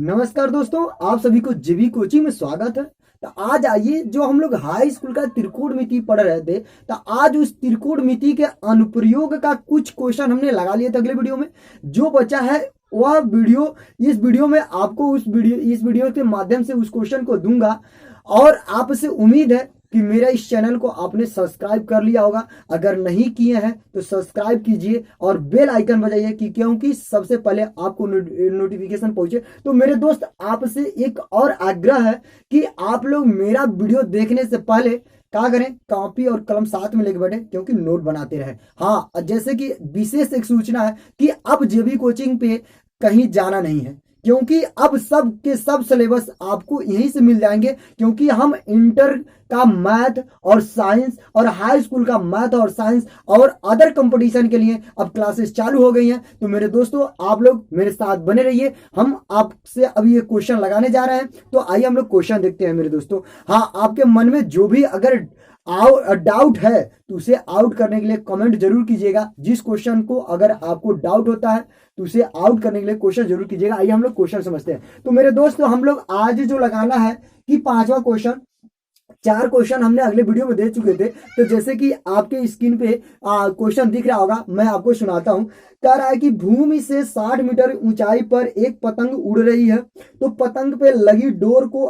नमस्कार दोस्तों, आप सभी को जीवी कोचिंग में स्वागत है। तो आज आइए, जो हम लोग हाई स्कूल का त्रिकोणमिति पढ़ रहे थे, तो आज उस त्रिकोणमिति के अनुप्रयोग का कुछ क्वेश्चन हमने लगा लिए थे अगले वीडियो में। जो बचा है वह वीडियो इस वीडियो में आपको इस वीडियो के माध्यम से उस क्वेश्चन को दूंगा। और आपसे उम्मीद है कि मेरा इस चैनल को आपने सब्सक्राइब कर लिया होगा। अगर नहीं किए हैं तो सब्सक्राइब कीजिए और बेल आइकन बजाइए कि क्योंकि सबसे पहले आपको नोटिफिकेशन पहुंचे। तो मेरे दोस्त, आपसे एक और आग्रह है कि आप लोग मेरा वीडियो देखने से पहले क्या करें, कॉपी और कलम साथ में लेके बैठे, क्योंकि नोट बनाते रहे। हाँ, जैसे कि विशेष एक सूचना है कि अब जेबी कोचिंग पे कहीं जाना नहीं है, क्योंकि अब सब के सब सिलेबस आपको यहीं से मिल जाएंगे। क्योंकि हम इंटर का मैथ और साइंस और हाई स्कूल का मैथ और साइंस और अदर कंपटीशन के लिए अब क्लासेस चालू हो गई हैं। तो मेरे दोस्तों, आप लोग मेरे साथ बने रहिए। हम आपसे अभी ये क्वेश्चन लगाने जा रहे हैं, तो आइए हम लोग क्वेश्चन देखते हैं मेरे दोस्तों। हाँ, आपके मन में जो भी अगर डाउट है तो उसे आउट करने के लिए कमेंट जरूर कीजिएगा। जिस क्वेश्चन को अगर आपको डाउट होता है तो उसे आउट करने के लिए क्वेश्चन जरूर कीजिएगा। आइए हम लोग क्वेश्चन समझते हैं। तो मेरे दोस्तों, हम लोग आज जो लगाना है कि पांचवा क्वेश्चन, चार क्वेश्चन हमने अगले वीडियो में दे चुके थे। तो जैसे कि आपके स्क्रीन पे क्वेश्चन दिख रहा होगा, मैं आपको सुनाता हूं। कह रहा है कि भूमि से 60 मीटर ऊंचाई पर एक पतंग उड़ रही है। तो पतंग पे लगी डोर को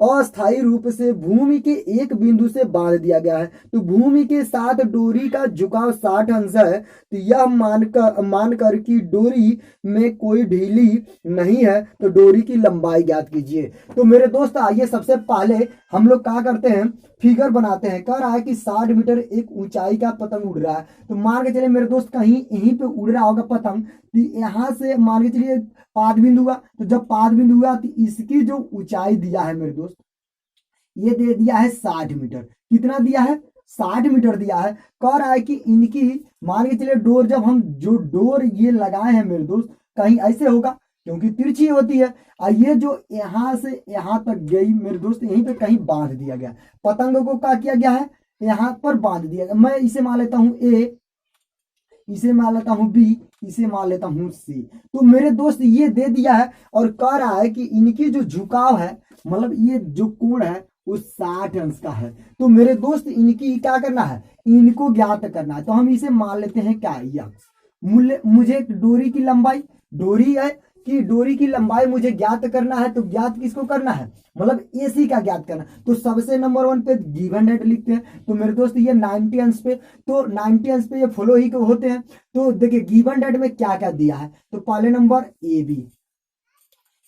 अस्थायी रूप से भूमि के एक बिंदु से बांध दिया गया है। तो भूमि के साथ डोरी का झुकाव 60 अंश है। तो यह मानकर कि डोरी में कोई ढीली नहीं है, तो डोरी की लंबाई ज्ञात कीजिए। तो मेरे दोस्त, आइए सबसे पहले हम लोग क्या करते हैं, फिगर बनाते हैं। कह रहा है कि 60 मीटर एक ऊंचाई का पतंग उड़ रहा है। तो मान के चलिए मेरे दोस्त, कहीं यहीं पे उड़ रहा होगा पतंग। तो यहां से मान के चलिए पाद बिंदु हुआ। तो जब पाद बिंदु हुआ तो इसकी जो ऊंचाई दिया है मेरे दोस्त, ये दे दिया है 60 मीटर। कितना दिया है? 60 मीटर दिया है। कह रहा है कि इनकी मान के चलिए डोर, जब हम जो डोर ये लगाए हैं मेरे दोस्त, कहीं ऐसे होगा क्योंकि तिरछी होती है। और ये जो यहां से यहां तक गई मेरे दोस्त, यहीं पे कहीं बांध दिया गया। पतंग को क्या किया गया है? यहां पर बांध दिया गया। मैं इसे मान लेता हूं ए, इसे मान लेता हूं बी, इसे मान लेता हूं सी। तो मेरे दोस्त, ये दे दिया है और कह रहा है कि इनकी जो झुकाव है, मतलब ये जो कोण है वो 60 अंश का है। तो मेरे दोस्त, इनकी क्या करना है? इनको ज्ञात करना है। तो हम इसे मान लेते हैं क्या, यक्स। मुझे डोरी की लंबाई, डोरी है कि डोरी की लंबाई मुझे ज्ञात करना है। तो ज्ञात किसको करना है? मतलब एसी का ज्ञात करना। तो सबसे नंबर 1 पे गिवन डेट लिखते हैं। तो मेरे दोस्त, ये 90 अंश पे, तो 90 अंश पे ये फॉलो ही होते हैं। तो देखिए गिवन डेट में क्या क्या दिया है। तो पहले number A B,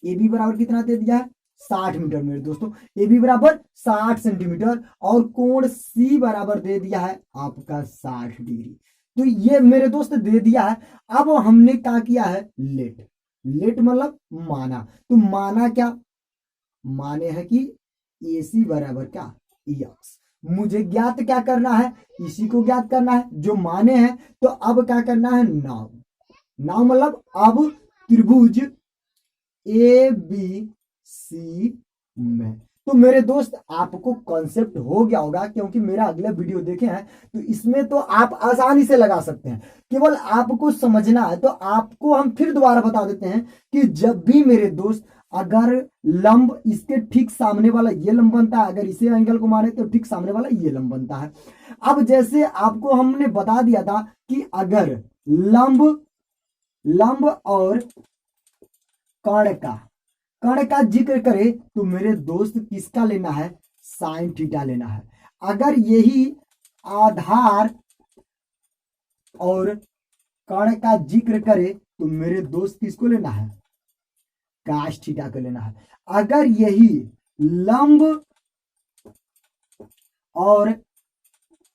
A B बराबर कितना दे दिया है? 60 मीटर मेरे दोस्तों। ए बी बराबर 60 सेंटीमीटर। और कोण सी बराबर दे दिया है आपका 60 डिग्री। तो ये मेरे दोस्त दे दिया है। अब हमने क्या किया है? लेट। लेट मतलब माना। तो माना क्या? माने है कि AC बराबर क्या, यक्स। मुझे ज्ञात क्या करना है? इसी को ज्ञात करना है जो माने हैं। तो अब क्या करना है? नाउ। नाउ मतलब अब त्रिभुज ABC में। तो मेरे दोस्त, आपको कॉन्सेप्ट हो गया होगा, क्योंकि मेरा अगला वीडियो देखे हैं। तो इसमें तो आप आसानी से लगा सकते हैं, केवल आपको समझना है। तो आपको हम फिर दोबारा बता देते हैं कि जब भी मेरे दोस्त, अगर लंब इसके ठीक सामने वाला ये लंब बनता है, अगर इसे एंगल को माने तो ठीक सामने वाला ये लंब बनता है। अब जैसे आपको हमने बता दिया था कि अगर लंब और कर्ण का जिक्र करे तो मेरे दोस्त किसका लेना है? साइन थीटा लेना है। अगर यही आधार और कर्ण का जिक्र करे तो मेरे दोस्त किसको लेना है? काश थीटा को लेना है। अगर यही लंब और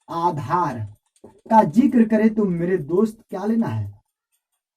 आधार का जिक्र करे तो मेरे दोस्त क्या लेना है?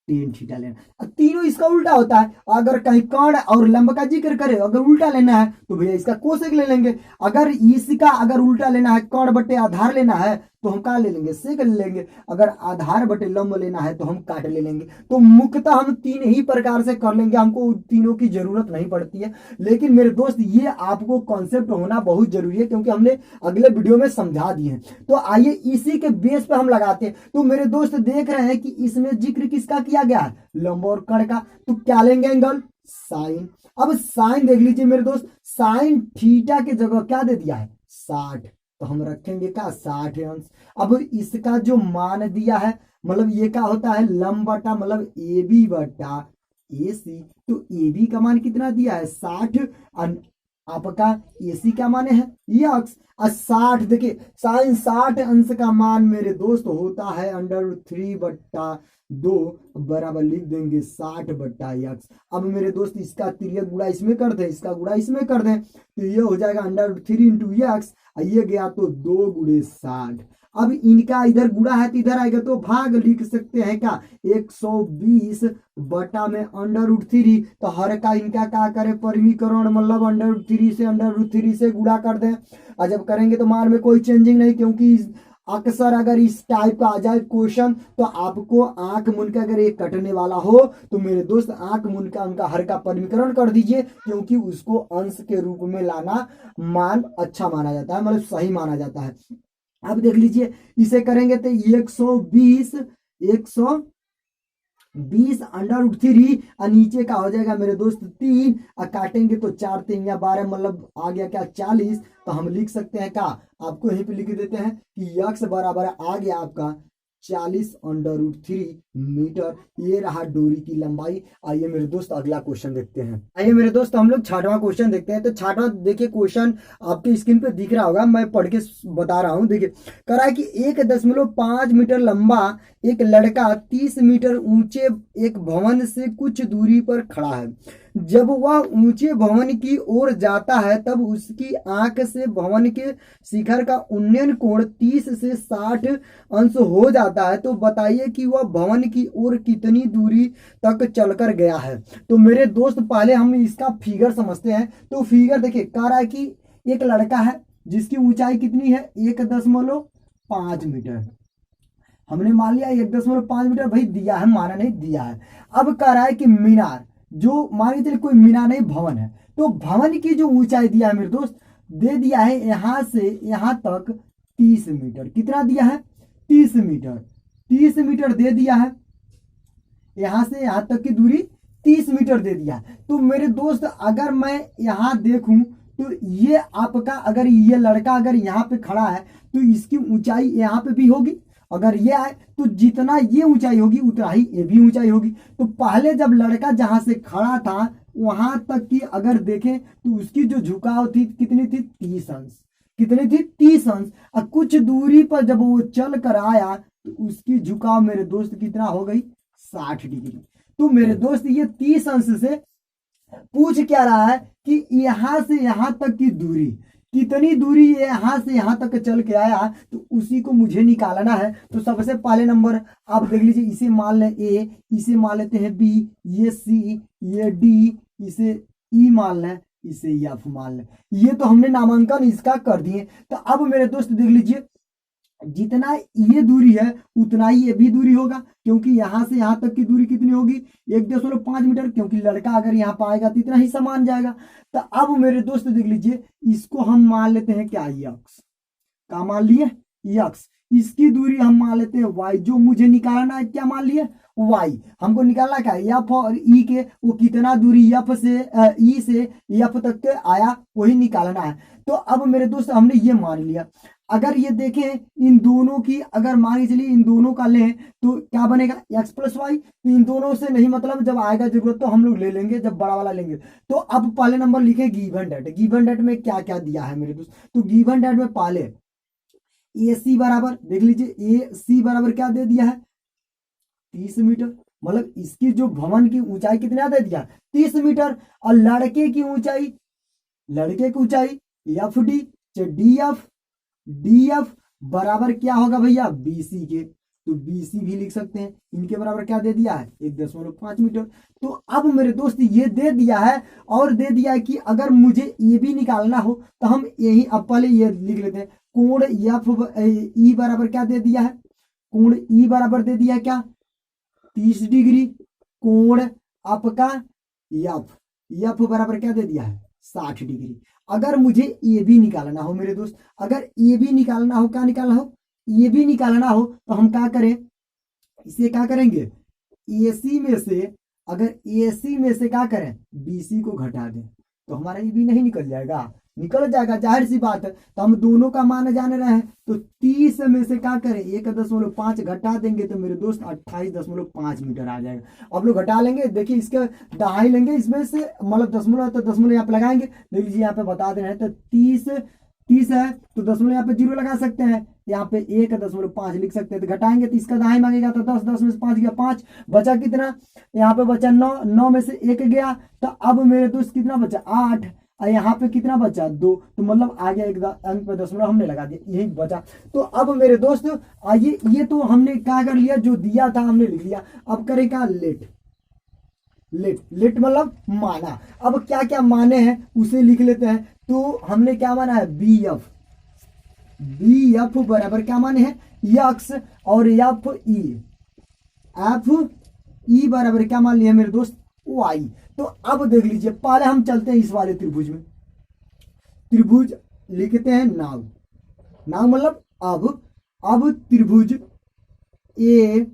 टेन थीटा लेना। तीनों इसका उल्टा होता है। अगर कहीं कर्ण और लंब का जिक्र करे, अगर उल्टा लेना है तो भैया इसका कोसेक ले लेंगे। अगर इसका अगर उल्टा लेना है, कर्ण बटे आधार लेना है, तो हम क्या ले लेंगे? सेक ले लेंगे। अगर आधार बटे लंब लेना है तो हम काट ले लेंगे। तो मुख्यतः हम तीन ही प्रकार से कर लेंगे, हमको तीनों की जरूरत नहीं पड़ती है। लेकिन मेरे दोस्त, ये आपको कॉन्सेप्ट होना बहुत जरूरी है, क्योंकि हमने अगले वीडियो में समझा दिए हैं। तो आइए इसी के बेस पे हम लगाते हैं। तो मेरे दोस्त देख रहे हैं कि इसमें जिक्र किसका किया गया है? लंब और कर्ण का। तो क्या लेंगे? Angle sine. अब साइन देख लीजिए मेरे दोस्त, साइन थीटा के जगह क्या दे दिया है 60, तो हम रखेंगे क्या 60 अंश। अब इसका जो मान दिया है मतलब ये क्या होता है लंब बटा मतलब ए बी बटा ए सी, तो ए बी का मान कितना दिया है 60, आपका ए सी क्या माने है ये अक्स 60। देखिए साइन 60 अंश का मान मेरे दोस्त होता है √3/2 बराबर लिख देंगे 60/x। अब मेरे दोस्त इसका तिर्यक गुणा इसमें कर दें, इसका गुणा इसमें कर दें, तो ये हो जाएगा √3 × x, ये गया तो 2 × 60। अब इनका इधर गुणा है तो इधर आएगा तो भाग लिख सकते हैं क्या 120 बटा में √3, तो हर का इनका क्या करे परिमीकरण मतलब √3 से गुणा कर दें। और जब करेंगे तो मान में कोई चेंजिंग नहीं, क्योंकि अक्सर अगर इस टाइप का आ जाए क्वेश्चन तो आपको आंख मूंद के अगर ये कटने वाला हो तो मेरे दोस्त आंख मूंद का उनका हर का परिमीकरण कर दीजिए, क्योंकि उसको अंश के रूप में लाना मान अच्छा माना जाता है, मतलब सही माना जाता है। अब देख लीजिए इसे करेंगे तो 120 √3 और नीचे का हो जाएगा मेरे दोस्त 3, और काटेंगे तो 4 3 या 12 मतलब आ गया क्या 40। तो हम लिख सकते हैं क्या आपको यहीं पे लिख देते हैं कि x बराबर आ गया आपका 40√3 मीटर। ये रहा डोरी की लंबाई। आइए मेरे दोस्त अगला क्वेश्चन देखते हैं। आइए मेरे दोस्त हम लोग 6वां क्वेश्चन देखते हैं। तो 6वां देखिए क्वेश्चन आपके स्क्रीन पे दिख रहा होगा, मैं पढ़ के बता रहा हूं। देखिए कह रहा है कि 1.5 मीटर लंबा एक लड़का 30 मीटर ऊंचे एक भवन से कुछ दूरी पर खड़ा है। जब वह ऊंचे भवन की ओर जाता है तब उसकी आंख से भवन के शिखर का उन्नयन कोण 30 से 60 अंश हो जाता है। तो बताइए कि वह भवन की ओर कितनी दूरी तक चलकर गया है। तो मेरे दोस्त पहले हम इसका फिगर समझते हैं। तो फिगर देखिए कह रहा है कि एक लड़का है जिसकी ऊंचाई कितनी है 1.5 मीटर। हमने मान लिया 1.5 मीटर, भाई दिया है माना नहीं दिया है। अब कह रहा है कि मीनार जो मान के चलिए कोई मीनार नहीं भवन है, तो भवन की जो ऊंचाई दिया है मेरे दोस्त दे दिया है यहां से यहां तक 30 मीटर। कितना दिया है 30 मीटर, 30 मीटर दे दिया है, यहां से यहां तक की दूरी 30 मीटर दे दिया है। तो मेरे दोस्त अगर मैं यहां देखूं तो ये आपका अगर ये लड़का अगर यहाँ पे खड़ा है तो इसकी ऊंचाई यहाँ पे भी होगी, अगर ये आए तो जितना ये ऊंचाई होगी उतना ही ये भी ऊंचाई होगी। तो पहले जब लड़का जहां से खड़ा था वहां तक की अगर देखें तो उसकी जो झुकाव थी कितनी थी 30 अंश, कितनी थी 30 अंश। और कुछ दूरी पर जब वो चल कर आया तो उसकी झुकाव मेरे दोस्त कितना हो गई 60 डिग्री। तो मेरे दोस्त ये 30 अंश से पूछ क्या रहा है कि यहां से यहां तक की दूरी कितनी दूरी यहां से यहां तक चल के आया, तो उसी को मुझे निकालना है। तो सबसे पहले नंबर आप देख लीजिए, इसे मान लें ए, इसे मान लेते हैं बी, ये सी, ये डी, इसे ई मान लें, इसे एफ मान लें। ये तो हमने नामांकन इसका कर दिए। तो अब मेरे दोस्त देख लीजिए जितना ये दूरी है उतना ही ये भी दूरी होगा, क्योंकि यहां से यहां तक की दूरी कितनी होगी 1.5 मीटर, क्योंकि लड़का अगर यहाँ पाएगा तो इतना ही समान जाएगा। तो अब मेरे दोस्त देख लीजिए इसको हम मान लेते हैं क्या यक्स, क्या मान लिए यक्स। इसकी दूरी हम मान लेते हैं वाई, जो मुझे निकालना है क्या मान लिए वाई। हमको निकालना क्या एफ और ई के वो कितना दूरी एफ से ई से एफ तक के आया वही निकालना है। तो अब मेरे दोस्त हमने ये मान लिया। अगर ये देखें इन दोनों की अगर मान के चलिए इन दोनों का लें तो क्या बनेगा x + y। तो इन दोनों से नहीं मतलब जब आएगा जरूरत तो हम लोग ले लेंगे जब बड़ा वाला लेंगे। तो अब पहले नंबर लिखे गिवन डेट। गिवन डेट में क्या क्या दिया है मेरे दोस्त, तो गिवन डेट में पहले ए सी बराबर देख लीजिए, ए सी बराबर क्या दे दिया है 30 मीटर, मतलब इसकी जो भवन की ऊंचाई कितना दे दिया 30 मीटर। और लड़के की ऊंचाई एफ डी, डी एफ बराबर क्या होगा भैया बीसी के, तो बीसी भी लिख सकते हैं। इनके बराबर क्या दे दिया है 1.5 मीटर। तो अब मेरे दोस्त ये दे दिया है और दे दिया है कि अगर मुझे ये भी निकालना हो तो हम यही अब पहले ये लिख लेते हैं कोण एफ ई बराबर क्या दे दिया है, कोण ई बराबर दे दिया है क्या 30 डिग्री, कोण आपका एफ बराबर क्या दे दिया है 60 डिग्री। अगर मुझे ए बी निकालना हो मेरे दोस्त, अगर ए बी निकालना हो क्या निकालना हो ए बी निकालना हो तो हम क्या करें, इसे क्या करेंगे ए सी में से अगर AC में से क्या करें, BC को घटा दें तो हमारा EB नहीं निकल जाएगा, निकल जाएगा, जाहिर सी बात है। तो हम दोनों का मान जान रहे हैं, तो 30 में से क्या करें 1.5 घटा देंगे तो मेरे दोस्त 28.5 मीटर आ जाएगा। अब लोग घटा लेंगे, देखिए इसके दहाई लेंगे इसमें से, मतलब दशमलव, तो दशमलव यहाँ पे लगाएंगे, देख लीजिए यहाँ पे बता दे रहे हैं, तो 30 है तो दशमलव यहाँ पे 0 लगा सकते हैं, यहाँ पे 1.5 लिख सकते हैं। तो घटाएंगे तो इसका दहाई मांगेगा, तो 10, 10 में से 5 गया 5, बचा कितना, यहाँ पे बचा 9, 9 में से 1 गया, तो अब मेरे दोस्त कितना बचा 8, और यहाँ पे कितना बचा 2, तो मतलब आ गया एक अंक पे दशमलव हमने लगा दिया, यही बचा। तो अब मेरे दोस्त आइए, ये तो हमने क्या कर लिया, जो दिया था हमने लिख लिया। अब करें क्या, लेट, लेट मतलब माना। अब क्या क्या माने हैं उसे लिख लेते हैं। तो हमने क्या माना है, BF बराबर क्या माने हैं, यक्स, और FE बराबर क्या मान लिया मेरे दोस्त, Y। तो अब देख लीजिए, पहले हम चलते हैं इस वाले त्रिभुज में, त्रिभुज लिखते हैं नाव, नाव मतलब अब त्रिभुज ABF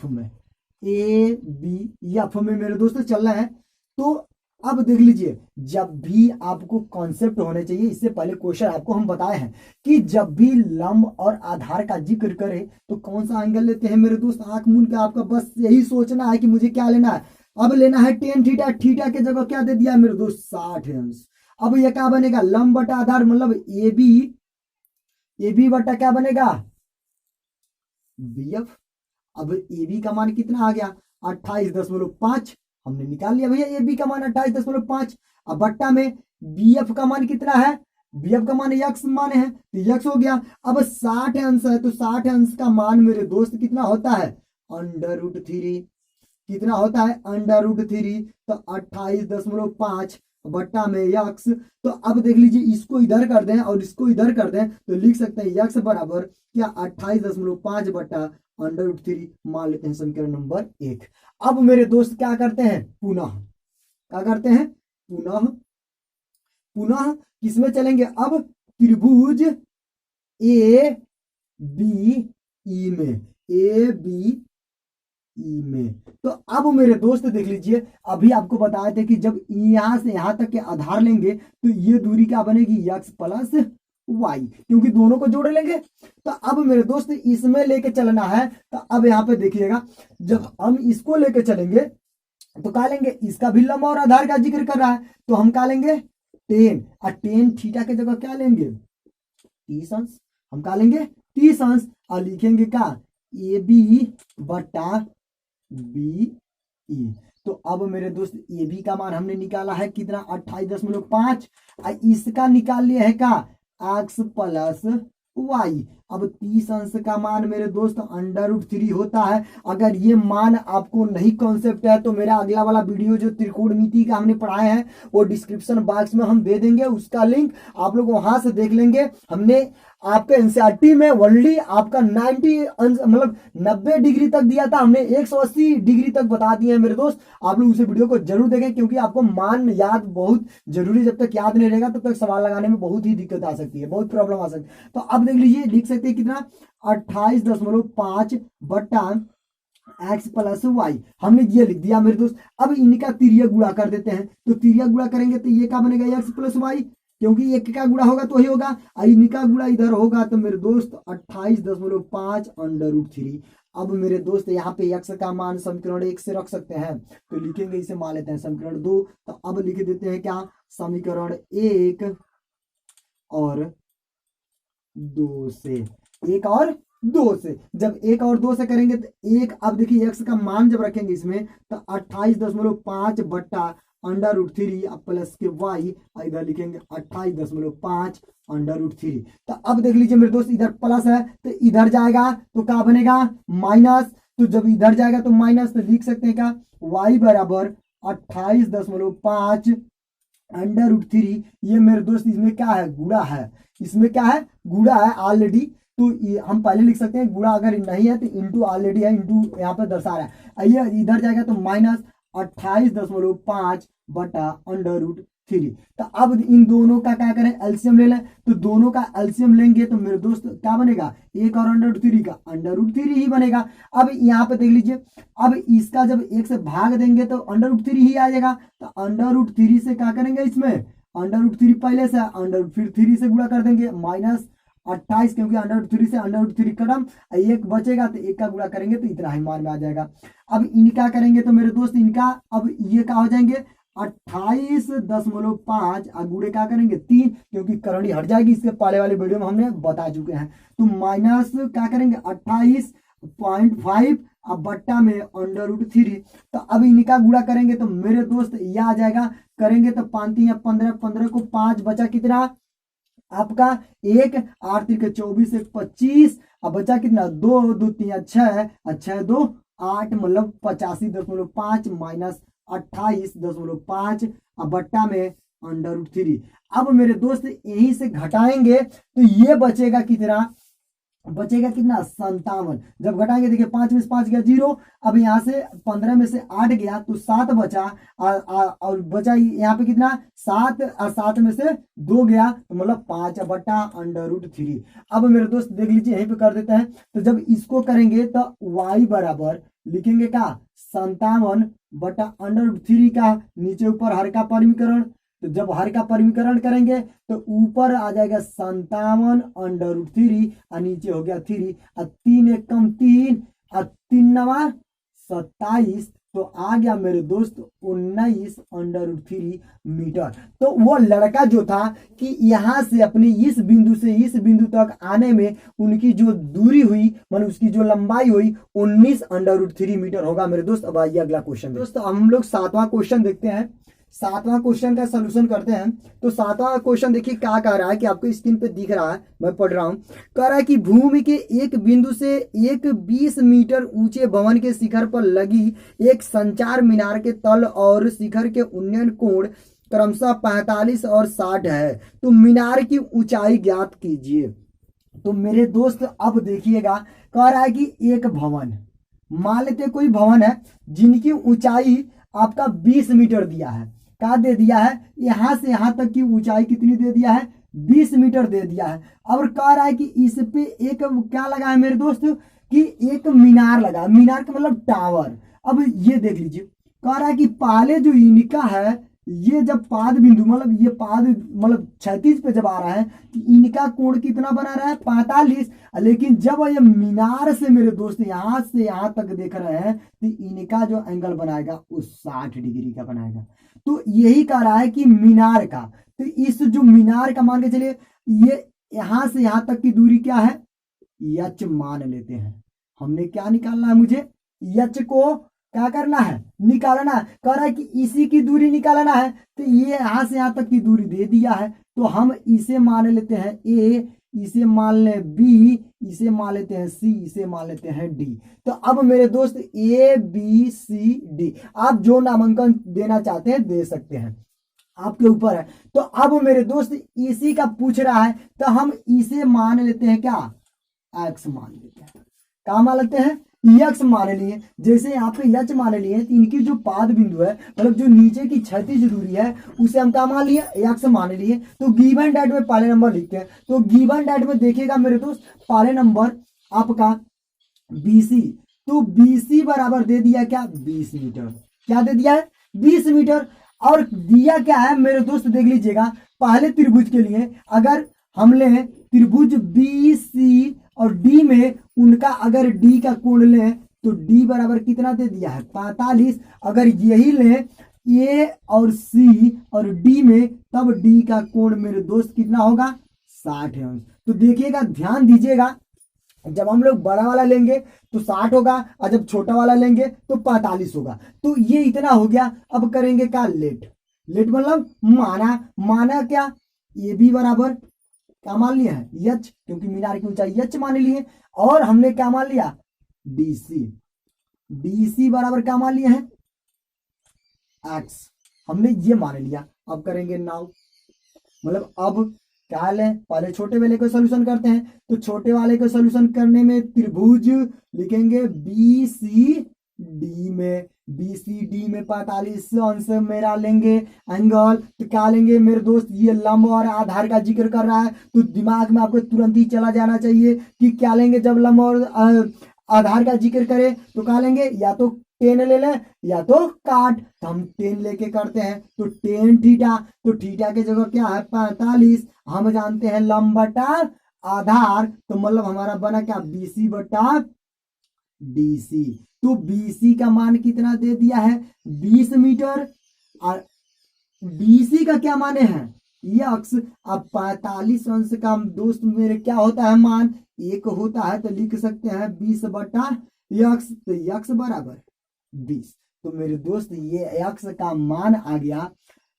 में, ABF में मेरे दोस्त चलना है। तो अब देख लीजिए, जब भी आपको कॉन्सेप्ट होने चाहिए, इससे पहले क्वेश्चन आपको हम बताए हैं कि जब भी लंब और आधार का जिक्र करें तो कौन सा एंगल लेते हैं मेरे दोस्त, आंख मूंद के आपका बस यही सोचना है कि मुझे क्या लेना है। अब लेना है tan थीटा, थीटा के जगह क्या दे दिया है मेरे दोस्त 60 अंश। अब यह क्या बनेगा, लंब बटा आधार मतलब AB बटा क्या बनेगा, BF। अब AB का मान कितना आ गया 28.5, हमने निकाल लिया भैया AB का मान 28.5। अब बट्टा में BF का मान कितना है, BF का मान यक्स मान है तो यक्स हो गया। अब 60 अंश है तो 60 अंश का मान मेरे दोस्त कितना होता है, √3, कितना होता है √3, तो 28.5 बट्टा में यक्स। तो अब देख लीजिए, इसको इधर कर दें और इसको इधर कर दें तो लिख सकते हैं यक्स बराबर क्या 28.5 बट्टा √3, मान लेते हैं समीकरण नंबर 1। अब मेरे दोस्त क्या करते हैं, पुनः क्या करते हैं, पुनः किसमें चलेंगे, अब त्रिभुज ABE में, ABE में। तो अब मेरे दोस्त देख लीजिए, अभी आपको बताए थे कि जब यहां से यहां तक के आधार लेंगे तो ये दूरी क्या बनेगी, x प्लस y, क्योंकि दोनों को जोड़ लेंगे। तो अब मेरे दोस्त इसमें लेके चलना है। तो अब यहाँ पे देखिएगा, जब हम इसको लेके चलेंगे तो क्या लेंगे, इसका भी लंब और आधार का जिक्र कर रहा है तो हम क्या लेंगे tan, और tan थीटा के जगह क्या लेंगे 30 अंश, हम क्या लेंगे 30 अंश, और लिखेंगे क्या AB बटा BE। तो अब मेरे दोस्त AB का मान हमने निकाला है कितना 28.5, और इसका निकाल लिया है क्या x प्लस y। अब 30 अंश का मान मेरे दोस्त √3 होता है। अगर ये मान आपको नहीं कॉन्सेप्ट है तो मेरा अगला वाला वीडियो जो त्रिकोणमिति का हमने पढ़ाया है वो डिस्क्रिप्शन बॉक्स में हम दे देंगे, उसका लिंक आप लोग वहां से देख लेंगे। हमने आपके एनसीईआरटी में ओनली आपका 90 डिग्री तक दिया था, हमने 180 डिग्री तक बता दिए हैं मेरे दोस्त। आप लोग उसे वीडियो को जरूर देखें, क्योंकि आपको मान याद बहुत जरूरी, जब तक याद नहीं रहेगा तब तक सवाल लगाने में बहुत ही दिक्कत आ सकती है, बहुत प्रॉब्लम आ सकती है। तो अब देख लीजिए, लिख सकते हैं कितना 28.5 बट्टा x प्लस वाई, हमने ये लिख दिया मेरे दोस्त। अब इनका तिरिया गुणा कर देते हैं, तो तिरिया गुणा करेंगे तो ये क्या बनेगा x प्लस वाई, क्योंकि एक का गुणा होगा तो वही होगा, इनका गुणा इधर होगा तो मेरे दोस्त 28.5 √3। अब मेरे दोस्त यहाँ पे x का मान समीकरण 1 से रख सकते हैं, तो लिखेंगे इसे मान लेते हैं समीकरण 2। तो अब लिख देते हैं क्या समीकरण 1 और 2 से, 1 और 2 से, जब 1 और 2 से करेंगे तो 1, अब देखिए x का मान जब रखेंगे इसमें तो 28.5 बट्टा √3 प्लस के y, इधर लिखेंगे 28.5 √3। तो अब देख लीजिए मेरे दोस्त, इधर प्लस है तो इधर जाएगा तो क्या बनेगा माइनस, तो जब इधर जाएगा तो माइनस, तो लिख सकते हैं क्या y बराबर 28.5 √3। ये मेरे दोस्त इसमें क्या है गुणा है, इसमें क्या है गुणा है ऑलरेडी, तो हम पहले लिख सकते हैं गुणा, अगर नहीं है तो इंटू ऑलरेडी है, इंटू यहाँ पे दर्शा रहा है। ये इधर जाएगा तो माइनस 28.5 बटा √3 थ्री। तो अब इन दोनों का क्या करें, एलसीएम ले लें। तो दोनों का एलसीएम लेंगे तो मेरे दोस्त क्या बनेगा, एक और अंडर रूट थ्री का अंडर रूट थ्री ही बनेगा। अब यहाँ पे देख लीजिए, अब इसका जब एक से भाग देंगे तो अंडर रूट थ्री ही आ जाएगा। तो अंडर रूट थ्री से क्या करेंगे, इसमें अंडर रूट थ्री पहले से अंडर रूट फिर थ्री से गुणा कर देंगे, -28, क्योंकि अंडर रूट थ्री से अंडर रूट थ्री खत्म, एक बचेगा तो एक का गुणा करेंगे तो इतना ही मान में आ जाएगा। अब इनका करेंगे तो मेरे दोस्त इनका अब ये क्या हो जाएंगे, 28.5 और गुणे क्या करेंगे 3, क्योंकि करंडी हट जाएगी, इसके पहले वाले वीडियो में हमने बता चुके हैं। तो माइनस क्या करेंगे 28.5 अब बट्टा में अंडर रूट थ्री। तो अब इनका गुणा करेंगे तो मेरे दोस्त यह आ जाएगा, करेंगे तो 5 या 15, 15 को 5 बचा कितना आपका 1, 8 3 24, 1 25, अब बचा कितना 2, 2 3 6, 6 2 8, मतलब 85.5 माइनस 28.5 अब बट्टा में अंडर रूट थ्री। अब मेरे दोस्त यहीं से घटाएंगे तो ये बचेगा कितना, बचेगा कितना 57। जब घटाएंगे देखिए 5 में से 5 गया 0, अब यहाँ से 15 में से 8 गया तो 7 बचा, और बचा यहाँ पे कितना 7, और 7 में से 2 गया तो मतलब 5 बट्टा अंडर रूट थ्री। अब मेरे दोस्त देख लीजिए यहीं पे कर देते हैं। तो जब इसको करेंगे तो y बराबर लिखेंगे का 57 बटा अंडर रूट थ्री का नीचे ऊपर हर का परिमीकरण। तो जब हर का परिमीकरण करेंगे तो ऊपर आ जाएगा 57 अंडर रूट थ्री और नीचे हो गया 3, और 3 एक कम 3 और 3 नवा 27, तो आ गया मेरे दोस्त 19 अंडर रूट थ्री मीटर। तो वो लड़का जो था कि यहाँ से अपने इस बिंदु से इस बिंदु तक आने में उनकी जो दूरी हुई, मतलब उसकी जो लंबाई हुई 19 अंडर रूट थ्री मीटर होगा मेरे दोस्त। अब आइए अगला क्वेश्चन दोस्त, हम लोग 7वां क्वेश्चन देखते हैं। 7वां क्वेश्चन का सोल्यूशन करते हैं। तो 7वां क्वेश्चन देखिए क्या कह रहा है कि आपको स्क्रीन पे दिख रहा है, मैं पढ़ रहा हूं। कह रहा है कि भूमि के एक बिंदु से एक 20 मीटर ऊंचे भवन के शिखर पर लगी एक संचार मीनार के तल और शिखर के उन्नयन कोण क्रमशः 45 और 60 है। तो मीनार की ऊंचाई ज्ञात कीजिए। तो मेरे दोस्त अब देखिएगा, कह रहा है कि एक भवन, मान लेते कोई भवन है जिनकी ऊंचाई आपका 20 मीटर दिया है, क्या दे दिया है, यहां से यहां तक की ऊंचाई कितनी दे दिया है 20 मीटर दे दिया है। और कह रहा है कि इस पे एक क्या लगा है मेरे दोस्त कि एक मीनार लगा, मीनार का मतलब टावर। अब ये देख लीजिए, कह रहा है कि पहले जो इनका है ये जब पाद बिंदु मतलब ये पाद मतलब क्षैतिज पे जब आ रहा है तो इनका कोण कितना बना रहा है 45, लेकिन जब ये मीनार से मेरे दोस्त यहां से यहां तक देख रहे हैं तो इनका जो एंगल बनाएगा वो 60 डिग्री का बनाएगा। तो यही कह रहा है कि मीनार का, तो इस जो मीनार का मान के चलिए ये यहां से यहां तक की दूरी क्या है, यच मान लेते हैं। हमने क्या निकालना है, मुझे यच को क्या करना है, निकालना है। कह रहा है कि इसी की दूरी निकालना है, तो ये यहां से यहां तक की दूरी दे दिया है, तो हम इसे मान लेते हैं ए, इसे मान ले बी, इसे मान लेते हैं सी, इसे मान लेते हैं डी। तो अब मेरे दोस्त ए बी सी डी आप जो नामांकन देना चाहते हैं दे सकते हैं, आपके ऊपर है। तो अब मेरे दोस्त इसी का पूछ रहा है तो हम इसे मान लेते हैं क्या, एक्स मान लेते हैं। क्या मान लेते हैं, यक्स मान लिए। जैसे यहाँ पे यच मान लिए तो इनकी जो पाद बिंदु है मतलब जो नीचे की क्षैतिज दूरी है उसे हम क्या मान लिए, यक्स मान लिए। तो गिवन डेट में पहले नंबर लिखते हैं। तो गिवन डेट में देखिएगा मेरे दोस्त पहले नंबर आपका बीसी, तो बीसी बराबर दे दिया क्या 20 मीटर, क्या दे दिया है 20 मीटर। और दिया क्या है मेरे दोस्त देख लीजिएगा, पहले त्रिभुज के लिए अगर हम ले त्रिभुज बी सी और डी में उनका अगर डी का कोण लें तो डी बराबर कितना दे दिया है 45। अगर यही लें ए और सी और डी में तब डी का कोण मेरे दोस्त कितना होगा 60 अंश। तो देखिएगा ध्यान दीजिएगा, जब हम लोग बड़ा वाला लेंगे तो 60 होगा और जब छोटा वाला लेंगे तो 45 होगा। तो ये इतना हो गया। अब करेंगे क्या, लेट, लेट मतलब माना क्या, ये भी बराबर क्या मान लिया है यच, क्योंकि मीनार की ऊंचाई यच मान लिए। और हमने क्या मान लिया डीसी, डीसी बराबर क्या मान लिया है एक्स, हमने ये मान लिया। अब करेंगे नाउ, मतलब अब क्या लें, पहले छोटे वाले को सॉल्यूशन करते हैं। तो छोटे वाले को सॉल्यूशन करने में त्रिभुज लिखेंगे बी सी डी में, BCD में 45 अंश मेरा लेंगे एंगल। तो क्या लेंगे मेरे दोस्त, ये लंब और आधार का जिक्र कर रहा है, तो दिमाग में आपको तुरंत ही चला जाना चाहिए कि क्या लेंगे जब लंब और आधार का जिक्र करे तो क्या लेंगे, या तो टेन ले लें या तो काट। तो हम टेन लेके करते हैं, तो टेन थीटा, तो थीटा की जगह क्या है 45, हम जानते हैं लंब बटा आधार, तो मतलब हमारा बना क्या BC बटा DC। तो BC का मान कितना दे दिया है 20 मीटर, और DC का क्या माने हैं यक्स। अब 45 अंश का दोस्त मेरे क्या होता है मान 1 होता है, तो लिख सकते हैं 20 बटा यक्स, तो यक्स बराबर 20। तो मेरे दोस्त ये यक्स का मान आ गया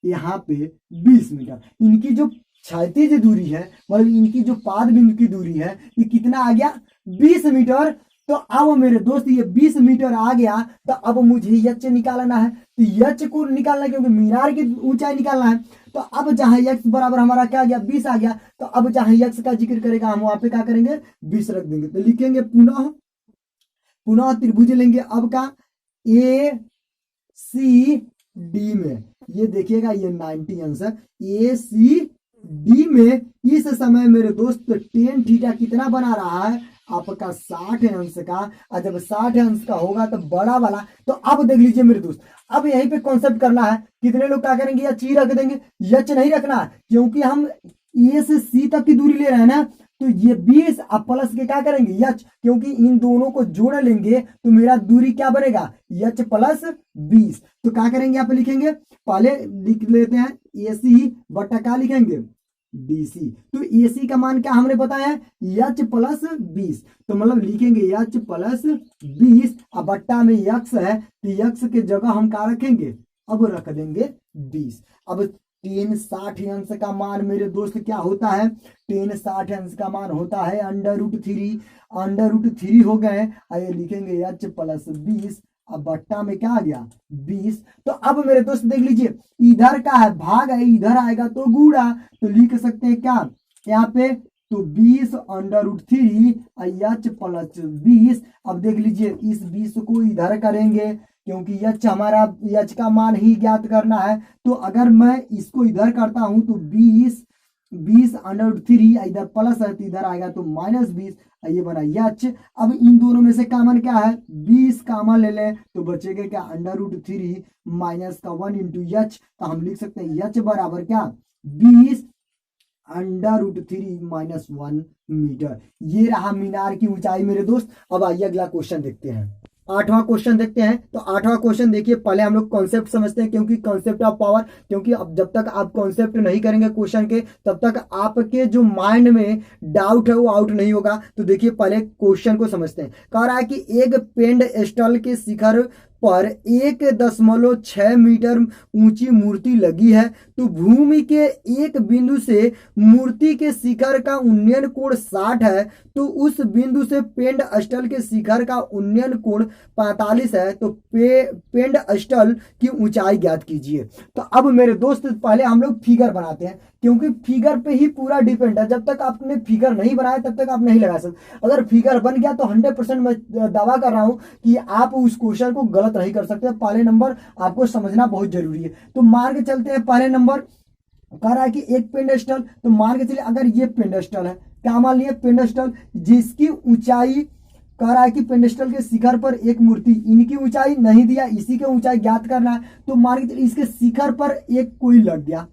यहाँ पे 20 मीटर। इनकी जो क्षैतिज दूरी है, मतलब इनकी जो पाद बिंदु की दूरी है, ये कितना आ गया 20 मीटर। तो अब मेरे दोस्त ये 20 मीटर आ गया, तो अब मुझे यच निकालना है, तो यच को निकालना है क्योंकि मीनार की ऊंचाई निकालना है। तो अब जहां यक्स बराबर हमारा क्या आ गया 20 आ गया, तो अब जहां यक्स का जिक्र करेगा हम वहां पे क्या करेंगे 20 रख देंगे। तो लिखेंगे पुनः पुनः त्रिभुज लेंगे अब का ACD में, ये देखिएगा ये 90 अंश है, ACD में इस समय मेरे दोस्त टेन थीटा कितना बना रहा है आपका 60 अंश का, और जब 60 अंश का होगा तो बड़ा वाला। तो अब देख लीजिए मेरे दोस्त, अब यहीं पे कॉन्सेप्ट करना है, कितने लोग क्या करेंगे या ची रख देंगे, यच नहीं रखना है, क्योंकि हम ए से सी तक की दूरी ले रहे हैं ना। तो ये 20 अब प्लस के क्या करेंगे यच, क्योंकि इन दोनों को जोड़ लेंगे तो मेरा दूरी क्या बनेगा यच प्लस 20। तो क्या करेंगे यहाँ पे लिखेंगे, पहले लिख लेते हैं AC बटा क्या लिखेंगे DC। तो AC का मान क्या हमने बताया यच प्लस 20, तो मतलब लिखेंगे यच प्लस 20, अब बट्टा में यक्स है, तो यक्स के जगह हम क्या रखेंगे अब रख देंगे 20। अब टेन 60 अंश का मान मेरे दोस्त क्या होता है, टेन 60 अंश का मान होता है √3, √3 हो गए, आइए लिखेंगे एच प्लस 20, अब बट्टा में क्या आ गया 20। तो अब मेरे दोस्त देख लीजिए, इधर का है भाग है, इधर आएगा तो गुणा, तो लिख सकते हैं क्या यहाँ पे, तो 20 √3 एच प्लस 20। अब देख लीजिए इस 20 को इधर करेंगे, क्योंकि यच हमारा यच का मान ही ज्ञात करना है। तो अगर मैं इसको इधर करता हूं तो 20 √3 इधर प्लस है तो इधर आएगा तो -20, ये बना यच। अब इन दोनों में से कॉमन क्या है 20 कॉमन ले लें तो बचेगा क्या √3 माइनस का 1 इंटू यच, तो हम लिख सकते हैं यच बराबर क्या 20 √3 माइनस 1 मीटर। ये रहा मीनार की ऊंचाई मेरे दोस्त। अब आइए अगला क्वेश्चन देखते हैं, 8वां क्वेश्चन देखते हैं। तो 8वां क्वेश्चन देखिए, पहले हम लोग कॉन्सेप्ट समझते हैं, क्योंकि कॉन्सेप्ट ऑफ पावर, क्योंकि अब जब तक आप कॉन्सेप्ट नहीं करेंगे क्वेश्चन के तब तक आपके जो माइंड में डाउट है वो आउट नहीं होगा। तो देखिए पहले क्वेश्चन को समझते हैं। कह रहा है कि एक पेंड स्टल के शिखर पर 1.6 मीटर ऊंची मूर्ति लगी है, तो भूमि के एक बिंदु से मूर्ति के शिखर का उन्नयन कोण 60 है, तो उस बिंदु से पेंड स्टल के शिखर का उन्नयन कोण 45 है, तो पेंड स्टल की ऊंचाई ज्ञात कीजिए। तो अब मेरे दोस्त पहले हम लोग फिगर बनाते हैं, क्योंकि फिगर पे ही पूरा डिपेंड है। जब तक आपने फिगर नहीं बनाया तब तक आप नहीं लगा सकते। अगर फिगर बन गया तो 100% मैं दावा कर रहा हूं कि आप उस क्वेश्चन को गलत नहीं कर सकते। पहले नंबर आपको समझना बहुत जरूरी है। तो मान के चलते हैं, पहले नंबर कह रहा है कि एक पेंडस्टल, तो मान के चलिए अगर ये पेंडस्टल है, क्या मान लिया पेंडस्टल जिसकी ऊंचाई, कह रहा है कि पेंडस्टल के शिखर पर एक मूर्ति, इनकी ऊंचाई नहीं दिया, इसी की ऊंचाई ज्ञात करना है। तो मान के चलिए इसके शिखर पर एक कोई लग गया,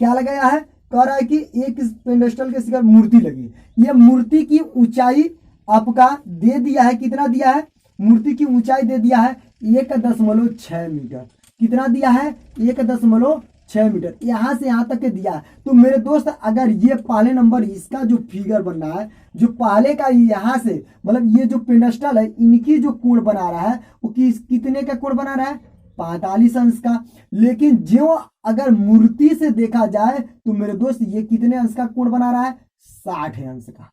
क्या लगाया है, कह रहा है कि एक पेंडस्टल के शिखर मूर्ति लगी। ये मूर्ति की ऊंचाई आपका दे दिया है, कितना दिया है, मूर्ति की ऊंचाई दे दिया है 1.6 मीटर। कितना दिया है 1.6 मीटर, यहां से यहां तक के दिया है। तो मेरे दोस्त अगर ये पहले नंबर इसका जो फिगर बन रहा है, जो पहले का यहां से मतलब ये जो पेंडस्टल है इनकी जो कोण बना रहा है वो कितने का कोण बना रहा है 45 अंश का। लेकिन जो अगर मूर्ति से देखा जाए तो मेरे दोस्त ये कितने अंश का कोण बना रहा है 60 अंश का।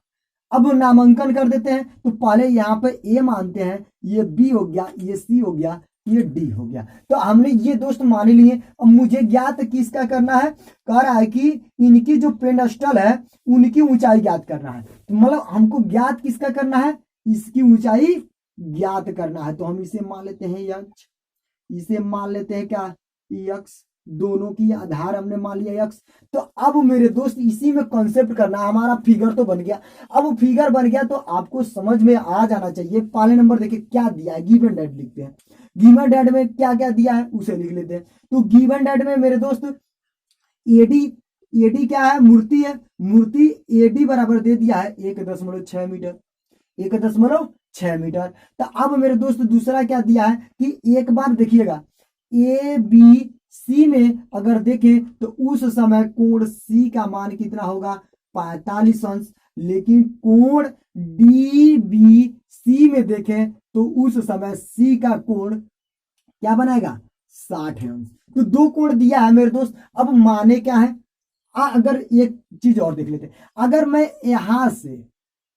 अब नामांकन कर देते हैं, तो पहले यहाँ पे ए मानते हैं, ये बी हो गया, ये सी हो गया, ये डी हो गया। तो हमने ये दोस्त मान लिए। अब मुझे ज्ञात किसका करना है, कह रहा है कि इनकी जो पेंडस्टल है उनकी ऊंचाई ज्ञात करना है। तो मतलब हमको ज्ञात किसका करना है, इसकी ऊंचाई ज्ञात करना है। तो हम इसे मान लेते हैं यक्ष, इसे मान लेते हैं क्या यक्स, दोनों की आधार हमने मान लिया यक्स। तो अब मेरे दोस्त इसी में कॉन्सेप्ट करना, हमारा फिगर तो बन गया। अब फिगर बन गया तो आपको समझ में आ जाना चाहिए। पहले नंबर देखिए क्या दिया है, गिवन डेट लिखते हैं। गिवन डेट में क्या क्या दिया है उसे लिख लेते हैं। तो गिवन डेट में मेरे दोस्त एडी, एडी क्या है, मूर्ति है। मूर्ति एडी बराबर दे दिया है 1.6 मीटर, 1.6 मीटर। तो अब मेरे दोस्त दूसरा क्या दिया है कि एक बार देखिएगा ए बी सी में अगर देखें तो उस समय कोण सी का मान कितना होगा 45 अंश, लेकिन कोण डी बी सी में देखें तो उस समय सी का कोण क्या बनाएगा 60 अंश। तो दो कोण दिया है मेरे दोस्त। अब माने क्या है, अगर एक चीज और देख लेते हैं, अगर मैं यहां से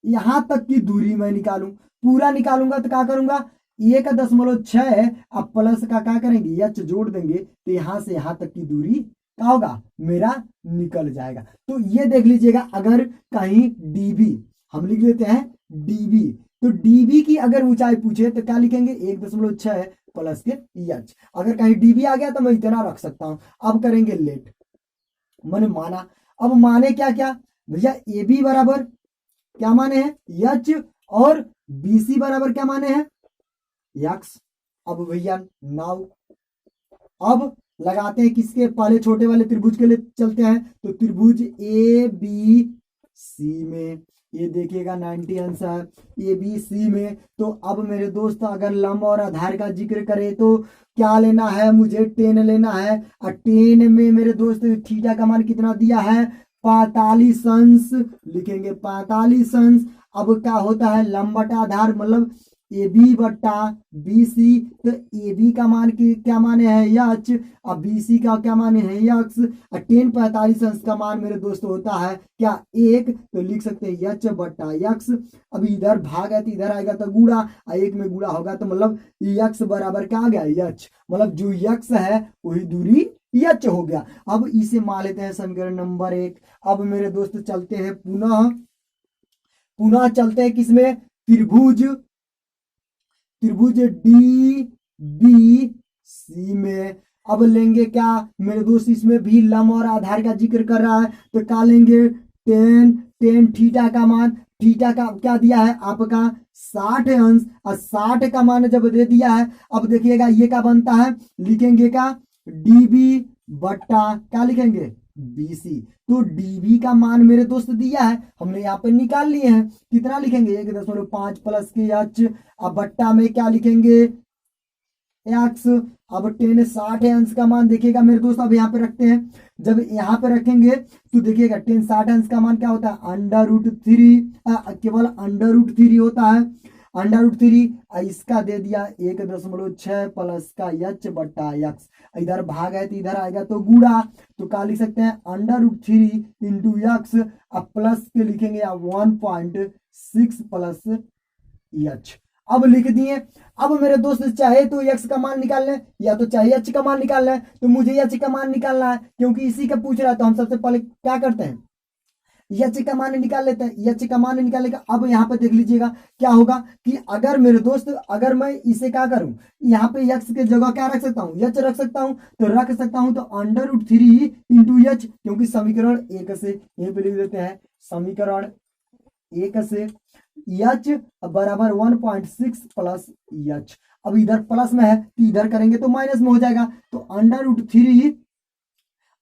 यहां तक की दूरी मैं निकालूं, पूरा निकालूंगा तो क्या करूंगा 1.6 अब प्लस का क्या करेंगे यच जोड़ देंगे, तो यहां से यहां तक की दूरी क्या होगा मेरा निकल जाएगा। तो ये देख लीजिएगा, अगर कहीं डीबी हम लिख लेते हैं डीबी, तो डीबी की अगर ऊंचाई पूछे तो क्या लिखेंगे 1.6 प्लस के यच। अगर कहीं डीबी आ गया तो मैं इतना रख सकता हूं। अब करेंगे लेट, मैंने माना। अब माने क्या क्या भैया, ए बी बराबर क्या माने हैं यच, और बी सी बराबर क्या माने हैं यक्स। अब भैया नाउ अब लगाते हैं किसके, पहले छोटे वाले त्रिभुज के लिए चलते हैं। तो त्रिभुज ए बी सी में ये देखिएगा 90 अंश है ए बी सी में। तो अब मेरे दोस्त अगर लंब और आधार का जिक्र करें तो क्या लेना है मुझे, 10 लेना है। और 10 में मेरे दोस्त थीटा का मान कितना दिया है 45 अंश, लिखेंगे 45 अंश। अब क्या होता है लंब बटा आधार मतलब ए बी बट्टा बी सी। तो ए बी का मान की क्या माने है यच, और बी सी का क्या माने है यक्स। और 10 45 अंश का मान मेरे दोस्त होता है क्या 1, तो लिख सकते हैं यच बट्टा यक्स। अब इधर भाग है तो इधर आएगा तो गुणा, और 1 में गुणा होगा तो मतलब यक्स बराबर क्या आ गया यच, मतलब जो यक्स है वही दूरी यच हो गया। अब इसे मान लेते हैं समीकरण नंबर 1। अब मेरे दोस्त चलते हैं पुनः चलते हैं किसमें, त्रिभुज डी बी सी में। अब लेंगे क्या मेरे दोस्त, इसमें भी लंब और आधार का जिक्र कर रहा है तो क्या लेंगे 10 थीटा का मान, थीटा का क्या दिया है आपका 60 अंश, और 60 का मान जब दे दिया है अब देखिएगा ये क्या बनता है, लिखेंगे क्या डीबी बट्टा क्या लिखेंगे बीसी। तो डीबी का मान मेरे दोस्त दिया है, हमने यहाँ पे निकाल लिए हैं। कितना लिखेंगे 1.5 प्लस के एच, अब बट्टा में क्या लिखेंगे एक्स। अब 10 60 अंश का मान देखिएगा मेरे दोस्त, अब यहाँ पे रखते हैं। जब यहाँ पे रखेंगे तो देखिएगा 10 60 अंश का मान क्या होता है √3, केवल √3 होता है, √3। इसका दे दिया 1.6 प्लस का यच बट्टा यक्स। इधर भाग है तो इधर आएगा तो गुणा, तो क्या लिख सकते हैं √3 इंटू यक्स। अब प्लस के लिखेंगे 1.6 प्लस यच। अब लिख दिए। अब मेरे दोस्त चाहे तो यक्स का मान निकाल लें या तो चाहे यच का मान निकाल लें, तो मुझे यच का मान निकालना है क्योंकि इसी का पूछ रहा है। तो हम सबसे पहले क्या करते हैं यच का मान निकाल लेते हैं। यच का मान निकालने का अब यहाँ पे देख लीजिएगा क्या होगा कि अगर मेरे दोस्त अगर मैं इसे क्या करूं यहाँ पे यक्स के जगह क्या रख सकता हूँ यच रख सकता हूँ, तो रख सकता हूँ तो √3 इंटू यच, क्योंकि समीकरण 1 से यहीं पे लिख देते हैं समीकरण 1 से यच बराबर 1.6 प्लस यच। अब इधर प्लस में है तो इधर करेंगे तो माइनस में हो जाएगा, तो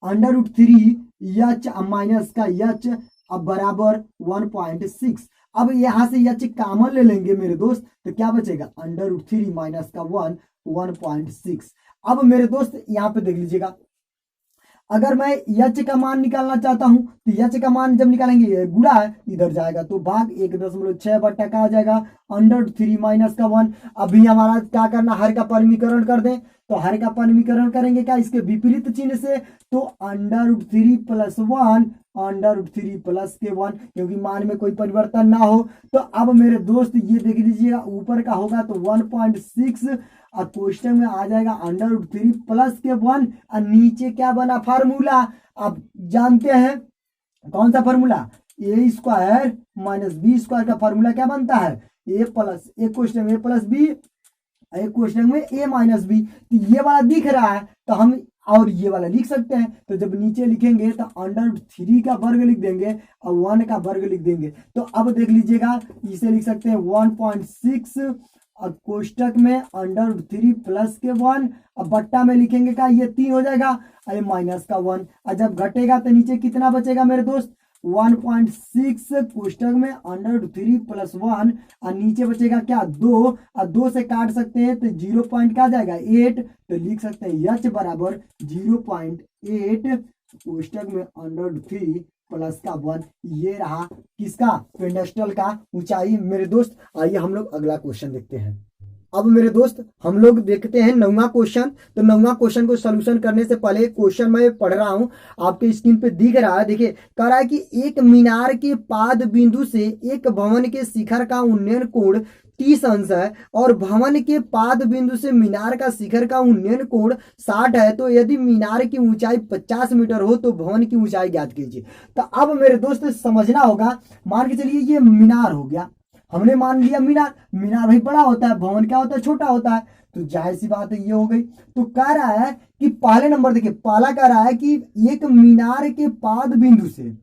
√3 यच माइनस का यच अब बराबर 1.6। अब यहां से यच कॉमन ले लेंगे मेरे दोस्त तो क्या बचेगा √3 माइनस का 1.6। अब मेरे दोस्त यहाँ पे देख लीजिएगा, अगर मैं यच का मान निकालना चाहता हूं तो यच का मान जब निकालेंगे गुणा है इधर जाएगा तो भाग 1.6 बट्टा का आ जाएगा √3 माइनस का 1। अभी हमारा क्या करना हर का परमीकरण कर दें, तो हर का परमीकरण करेंगे क्या इसके विपरीत चिन्ह से, तो √3 प्लस 1 √3 प्लस के 1, क्योंकि मान में कोई परिवर्तन ना हो। तो अब मेरे दोस्त ये देख लीजिएगा ऊपर का होगा तो 1.6 और क्वेश्चन में आ जाएगा √3 प्लस के 1 और नीचे क्या बना फार्मूला आप जानते हैं कौन सा फार्मूला, a² माइनस b² का फार्मूला क्या बनता है ए प्लस, एक क्वेश्चन में ए प्लस बी, एक क्वेश्चन में ए माइनस बी। तो ये वाला दिख रहा है तो हम और ये वाला लिख सकते हैं। तो जब नीचे लिखेंगे तो अंडर 3 का वर्ग लिख देंगे और 1 का वर्ग लिख देंगे। तो अब देख लीजिएगा, इसे लिख सकते हैं 1.6 और कोष्टक में अंडर 3 प्लस के 1 और बट्टा में लिखेंगे का ये 3 हो जाएगा और माइनस का 1। और जब घटेगा तो नीचे कितना बचेगा मेरे दोस्त, 1.6 कोष्टक में अंडर 3 प्लस 1 और नीचे बचेगा क्या 2 और 2 से काट सकते हैं तो 0 पॉइंट का जाएगा 8। तो लिख सकते हैं h बराबर 0.8 कोष्टक में अंडर 3 प्लस का 1। ये रहा किसका, पेंडस्टल का ऊंचाई मेरे दोस्त। आइए हम लोग अगला क्वेश्चन देखते हैं। अब मेरे दोस्त हम लोग देखते हैं 9वां क्वेश्चन। तो 9वां क्वेश्चन को सॉल्यूशन करने से पहले क्वेश्चन मैं पढ़ रहा हूं, आपके स्क्रीन पे दिख रहा है। देखिए कह रहा है कि एक मीनार के पाद बिंदु से एक भवन के शिखर का उन्नयन कोण 30 अंश है और भवन के पाद बिंदु से मीनार का शिखर का उन्नयन कोण 60 है। तो यदि मीनार की ऊंचाई 50 मीटर हो तो भवन की ऊंचाई ज्ञात कीजिए। तो अब मेरे दोस्त समझना होगा, मान के चलिए ये मीनार हो गया, हमने मान लिया मीनार, मीनार भाई बड़ा होता है, भवन क्या होता है, छोटा होता है। तो जाहिर सी बात है ये हो गई। तो कह रहा है कि पहले नंबर देखिए, पहला कह रहा है कि एक मीनार के पाद बिंदु से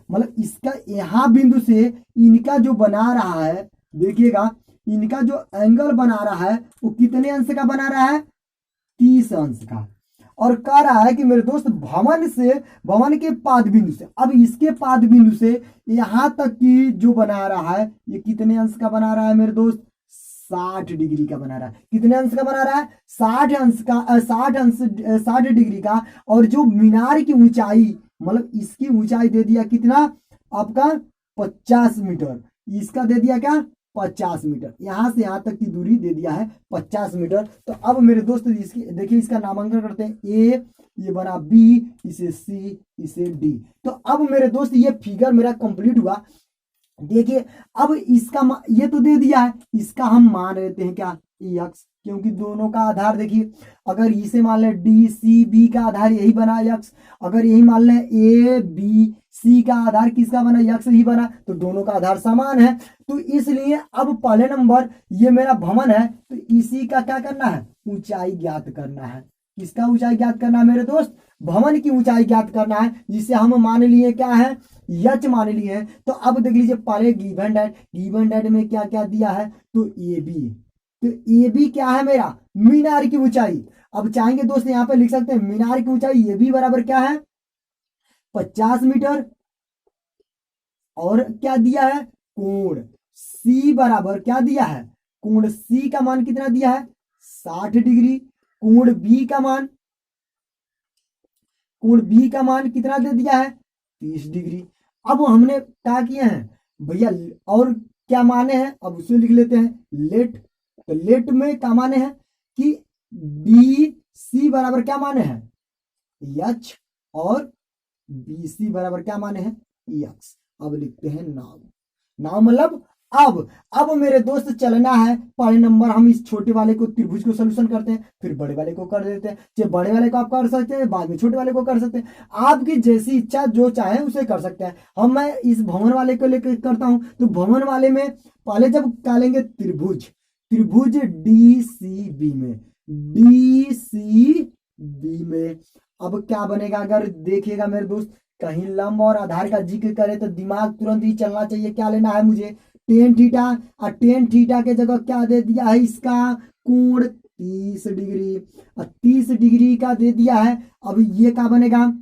मतलब इसका यहाँ बिंदु से इनका जो बना रहा है, देखिएगा इनका जो एंगल बना रहा है वो कितने अंश का बना रहा है, 30 अंश का। और कह रहा है कि मेरे दोस्त भवन के पाद बिंदु से, अब इसके पाद बिंदु से यहां तक की जो बना रहा है ये कितने अंश का बना रहा है मेरे दोस्त, 60 डिग्री का बना रहा है। कितने अंश का बना रहा है, 60 अंश का, 60 डिग्री का। और जो मीनार की ऊंचाई मतलब इसकी ऊंचाई दे दिया कितना आपका 50 मीटर, इसका दे दिया क्या 50 मीटर, यहां से यहां तक की दूरी दे दिया है 50 मीटर। तो अब मेरे दोस्त इसकी देखिए, इसका नामांकन करते हैं ए, ये बना बी, इसे सी, इसे डी। तो अब मेरे दोस्त ये फिगर मेरा कंप्लीट हुआ। देखिए अब इसका ये तो दे दिया है, इसका हम मान लेते हैं क्या यक्स, क्योंकि दोनों का आधार देखिए, अगर इसे मान लें डी सी बी का आधार यही बना यक्स, अगर यही मान लें ए बी सी का आधार किसका बना, यक्स ही बना, तो दोनों का आधार समान है। तो इसलिए अब पहले नंबर ये मेरा भवन है तो इसी का क्या करना है, ऊंचाई ज्ञात करना है। किसका ऊंचाई ज्ञात करना है मेरे दोस्त, भवन की ऊंचाई ज्ञात करना है, जिसे हम मान लिए क्या है, यच मान लिए हैं। तो अब देख लीजिए पहले गिवन डेट में क्या क्या दिया है, तो ए बी, तो ए बी क्या है मेरा, मीनार की ऊंचाई। अब चाहेंगे दोस्त यहाँ पे लिख सकते हैं मीनार की ऊंचाई ए बी बराबर क्या है 50 मीटर, और क्या दिया है कोण सी बराबर क्या दिया है, कोण सी का मान कितना दिया है 60 डिग्री, कोण बी का मान कितना दे दिया है 30 डिग्री। अब हमने क्या किया है भैया, और क्या माने हैं, अब उसे लिख लेते हैं लेट। तो लेट में क्या माने हैं कि बी सी बराबर क्या माने हैं यच, और बी सी बराबर क्या माने हैं यक्स। अब लिखते हैं नाम मतलब अब मेरे दोस्त चलना है पहले नंबर, हम इस छोटे वाले को त्रिभुज को सोल्यूशन करते हैं, फिर बड़े वाले को कर देते हैं। चाहे बड़े वाले को आप कर सकते हैं, बाद में छोटे वाले को कर सकते हैं, आपकी जैसी इच्छा जो चाहे उसे कर सकते हैं। मैं इस भवन वाले को लेकर करता हूं। तो भवन वाले में पहले जब क्या लेंगे त्रिभुज डी सी बी में अब क्या बनेगा, अगर देखिएगा मेरे दोस्त कहीं लंब और आधार का जिक्र करे तो दिमाग तुरंत ही चलना चाहिए। क्या लेना है मुझे, टेन थीटा, और टेन थीटा के जगह क्या दे दिया है इसका कोण 30 डिग्री, और 30 डिग्री का दे दिया है। अब ये क्या बनेगा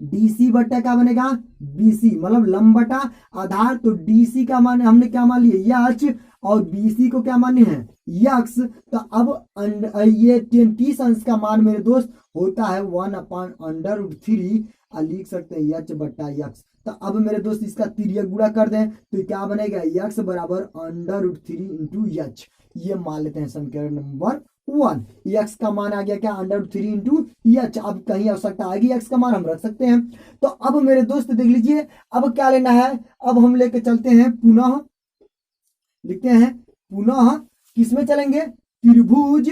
डीसी बट्टा क्या बनेगा बीसी, मतलब लंब बटा आधार। तो डीसी का मान हमने क्या मान लिया यच, और बीसी को क्या माने हैं यक्स। तो अब ये 30 अंश का मान मेरे दोस्त होता है 1/√3, लिख सकते हैं यच बट्टा यक्स। तो अब मेरे दोस्त इसका तिर्यक गुणा कर दें तो क्या बनेगा यक्स बराबर √3 इंटू यच। ये मान लेते हैं समीकरण नंबर 1। यक्स का मान आ गया क्या √3 इंटू यच। अब कहीं आवश्यकता आएगी यक्स का मान हम रख सकते हैं। तो अब मेरे दोस्त देख लीजिए अब क्या लेना है, अब हम लेके चलते हैं पुनः, लिखते हैं पुनः किसमें चलेंगे त्रिभुज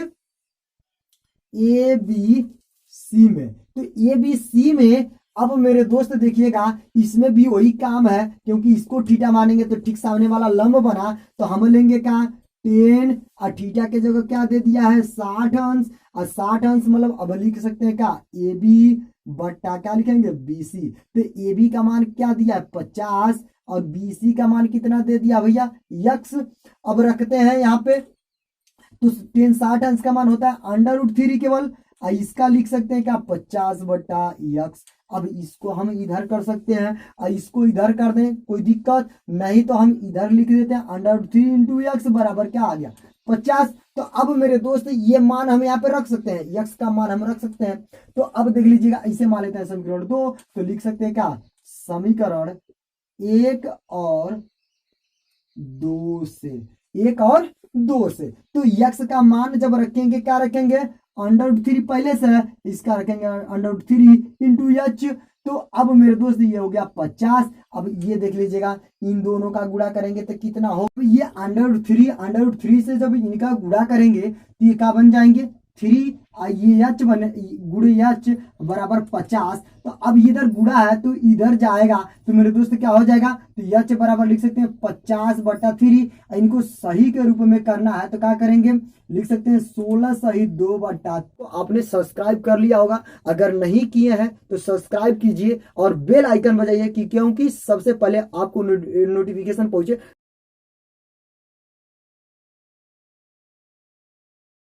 ए बी सी में। तो ए बी सी में अब मेरे दोस्त देखिएगा, इसमें भी वही काम है, क्योंकि इसको थीटा मानेंगे तो ठीक सामने वाला लंब बना, तो हम लेंगे क्या, 10, और थीटा के जगह क्या दे दिया है, 60 अंश। और 60 अंश मतलब अब लिख सकते हैं क्या, ए बी बट्टा क्या लिखेंगे, बी सी। तो ए बी का मान क्या दिया है, 50, और बी सी का मान कितना दे दिया भैया, यक्स। अब रखते हैं यहाँ पे, तो 10 60 अंश का मान होता है √3 केवल। इसका लिख सकते हैं क्या, 50/x। अब इसको हम इधर कर सकते हैं, और इसको इधर कर दें, कोई दिक्कत नहीं, तो हम इधर लिख देते हैं √3 × x बराबर क्या आ गया, 50। तो अब मेरे दोस्त ये मान हम यहाँ पे रख सकते हैं, यक्स का मान हम रख सकते हैं। तो अब देख लीजिएगा, इसे मान लेते हैं समीकरण 2, तो लिख सकते हैं क्या, समीकरण 1 और 2 से, 1 और 2 से। तो यक्स का मान जब रखेंगे, क्या रखेंगे, √3 पहले से है, इसका रखेंगे √3 × h। तो अब मेरे दोस्त ये हो गया 50। अब ये देख लीजिएगा, इन दोनों का गुणा करेंगे तो कितना हो, तो ये √3 से जब इनका गुणा करेंगे तो ये क्या बन जाएंगे, 3, और ये h बने, गुणे h बराबर 50। तो अब इधर गुणा है तो इधर जाएगा, तो मेरे दोस्त क्या हो जाएगा, तो h बराबर लिख सकते हैं 50/3। इनको सही के रूप में करना है तो क्या करेंगे, लिख सकते हैं 16 सही 2/। तो आपने सब्सक्राइब कर लिया होगा, अगर नहीं किए हैं तो सब्सक्राइब कीजिए और बेल आइकन बजाइए, क्योंकि सबसे पहले आपको नोटिफिकेशन पहुंचे